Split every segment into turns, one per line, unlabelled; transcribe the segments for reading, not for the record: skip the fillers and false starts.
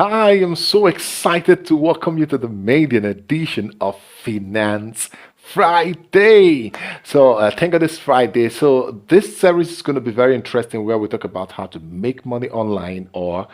I am so excited to welcome you to the maiden edition of Finance Friday. Thank God it's Friday. So, this series is going to be very interesting where we talk about how to make money online or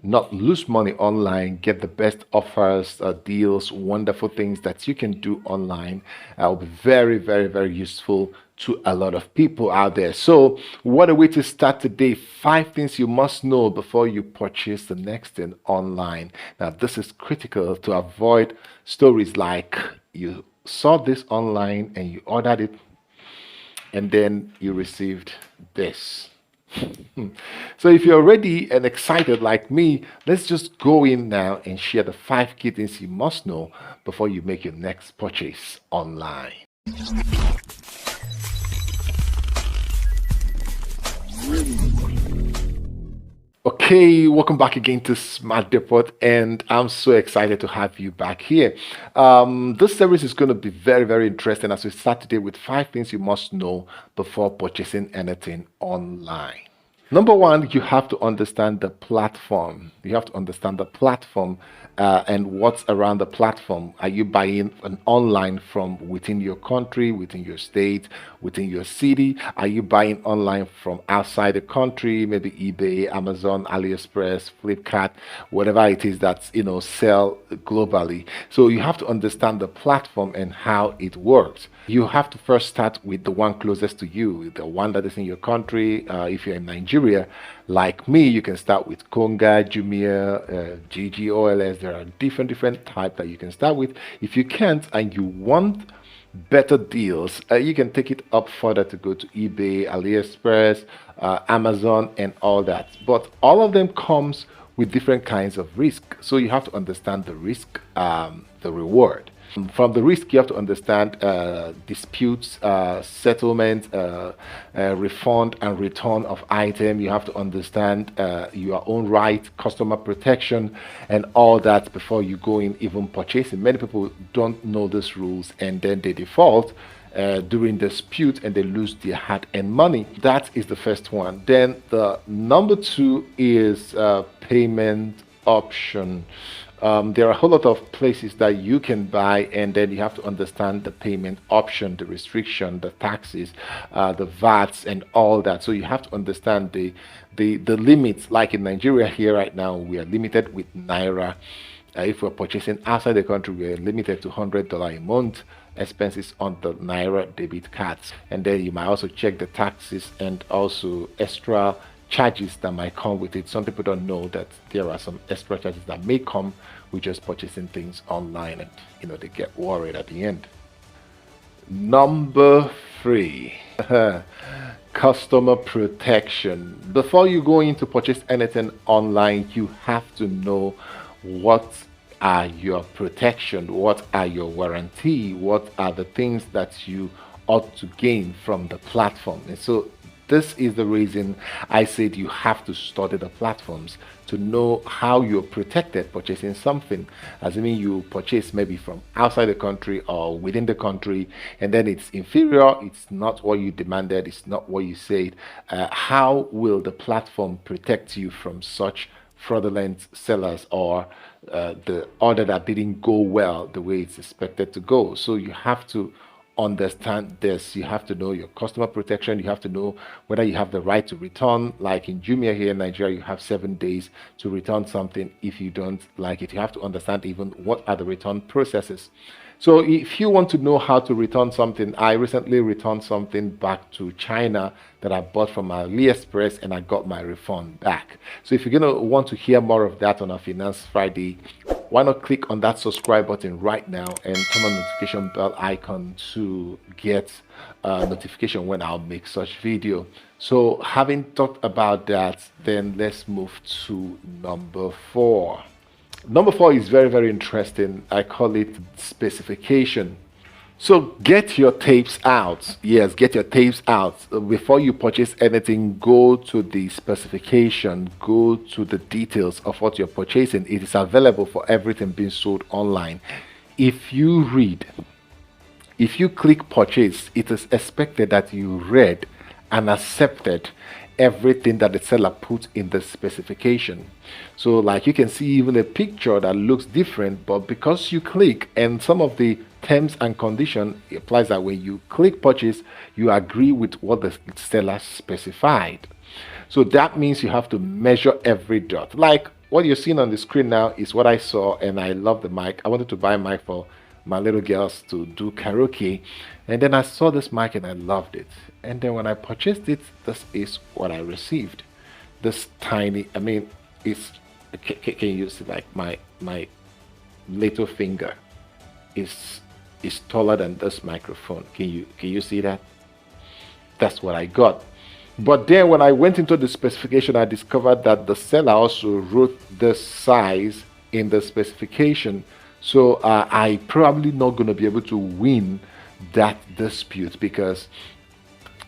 not lose money online, get the best offers, deals, wonderful things that you can do online. Will be very, very, very useful to a lot of people out there. So, what a way to start today. 5 things you must know before you purchase the next thing online. Now, this is critical to avoid stories like you saw this online and you ordered it and then you received this. So if you're ready and excited like me, let's just go in now and share the 5 key things you must know before you make your next purchase online. Okay, welcome back again to Smart Depot, and I'm so excited to have you back here. This series is going to be very, very interesting as we start today with 5 things you must know before purchasing anything online. Number one, you have to understand the platform. You have to understand the platform and what's around the platform. Are you buying an online from within your country, within your state, within your city? Are you buying online from outside the country, maybe eBay, Amazon, AliExpress, Flipkart, whatever it is that's sell globally? So you have to understand the platform and how it works. You have to first start with the one closest to you, the one that is in your country. If you're in Nigeria, like me, you can start with Konga, Jumia, GGOLS. There are different types that you can start with. If you can't and you want better deals, you can take it up further to go to eBay, AliExpress, Amazon, and all that. But all of them comes with different kinds of risk. So you have to understand the risk, the reward. From the risk, you have to understand disputes, settlement, refund and return of item. You have to understand your own right, customer protection, and all that before you go in even purchasing. Many people don't know these rules and then they default during dispute and they lose their hard-earned money. That is the first one. Then the number two is payment option. There are a whole lot of places that you can buy, and then you have to understand the payment option, the restriction, the taxes, the VATs, and all that. So you have to understand the limits. Like in Nigeria here right now, we are limited with Naira. If we're purchasing outside the country, we're limited to $100 a month expenses on the Naira debit cards. And then you might also check the taxes and also extra charges that might come with it. Some people don't know that there are some extra charges that may come with just purchasing things online, and they get worried at the end. Number three, customer protection. Before you go in to purchase anything online, you have to know what are your protection, what are your warranty, what are the things that you ought to gain from the platform. And so this is the reason I said you have to study the platforms to know how you're protected purchasing something. As I mean, you purchase maybe from outside the country or within the country, and then it's inferior, it's not what you demanded, it's not what you said. How will the platform protect you from such fraudulent sellers or the order that didn't go well the way it's expected to go? So you have to understand this. You have to know your customer protection. You have to know whether you have the right to return. Like in Jumia here in Nigeria, you have 7 days to return something if you don't like it. You have to understand even what are the return processes. So if you want to know how to return something, I recently returned something back to China that I bought from AliExpress and I got my refund back. So if you're going to want to hear more of that on our Finance Friday, why not click on that subscribe button right now and turn on the notification bell icon to get notification when I'll make such video. So having talked about that, then let's move to number four. Number four is very, very interesting. I call it specification. So get your tapes out. Yes, get your tapes out. Before you purchase anything, go to the specification, go to the details of what you're purchasing. It is available for everything being sold online. If you read, if you click purchase, it is expected that you read and accepted everything that the seller put in the specification. So like you can see even a picture that looks different, but because you click, and some of the terms and condition applies that when you click purchase, you agree with what the seller specified. So that means you have to measure every dot. Like what you're seeing on the screen now is what I saw, and I love the mic. I wanted to buy a mic for my little girls to do karaoke, and then I saw this mic and I loved it. And then when I purchased it, this is what I received. This tiny, I mean, it's can you see like my little finger is taller than this microphone. Can you see that? That's what I got. But then when I went into the specification, I discovered that the seller also wrote the size in the specification. So I probably not going to be able to win that dispute because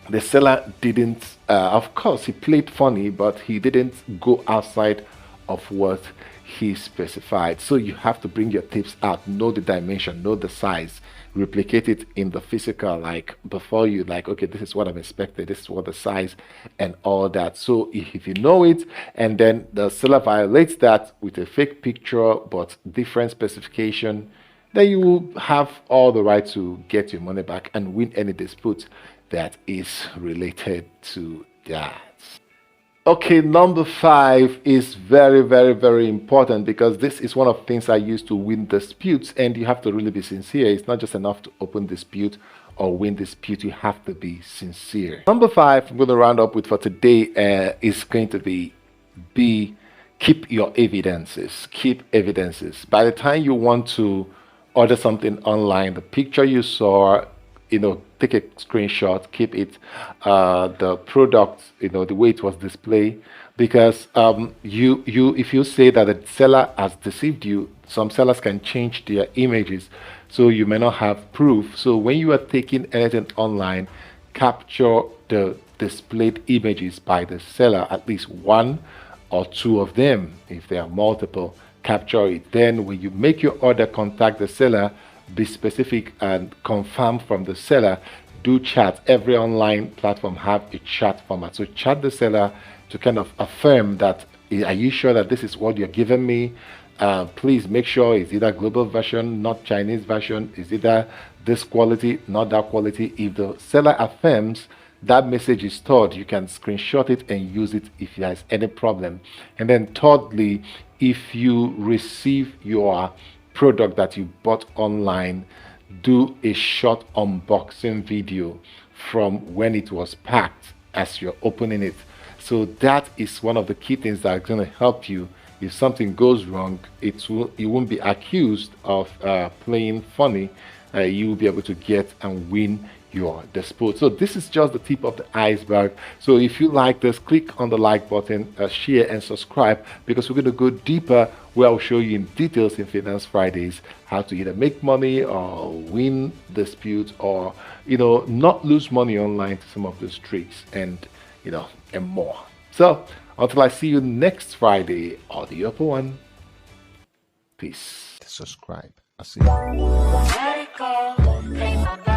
the seller didn't, of course, he played funny, but he didn't go outside of what he specified. So you have to bring your tips out, know the dimension, know the size, replicate it in the physical, like before you like, okay, this is what I'm expecting, this is what the size and all that. So if you know it and then the seller violates that with a fake picture but different specification, then you will have all the right to get your money back and win any dispute that is related to that. Okay, number 5 is very, very, very important because this is one of the things I use to win disputes, and you have to really be sincere. It's not just enough to open dispute or win dispute. You have to be sincere. Number 5, I'm going to round up with for today is going to be keep your evidences. Keep evidences. By the time you want to order something online, the picture you saw, take a screenshot, keep it, the product, the way it was displayed, because if you say that the seller has deceived you, some sellers can change their images, so you may not have proof. So when you are taking anything online, capture the displayed images by the seller, at least 1 or 2 of them. If there are multiple, capture it. Then when you make your order, contact the seller, be specific and confirm from the seller. Do chat. Every online platform have a chat format, so chat the seller to kind of affirm that, are you sure that this is what you're giving me? Please make sure it's either global version, not Chinese version, is either this quality, not that quality. If the seller affirms, that message is stored. You can screenshot it and use it if there's any problem. And then thirdly, if you receive your product that you bought online, do a short unboxing video from when it was packed as you're opening it. So that is one of the key things that are going to help you. If something goes wrong, you won't be accused of playing funny. You will be able to get and win your dispute. So this is just the tip of the iceberg. So if you like this, click on the like button, share and subscribe, because we're going to go deeper where I'll show you in details in Finance Fridays how to either make money or win disputes or not lose money online to some of those tricks and and more. So until I see you next Friday or the upper one, peace. Subscribe. I'll see you.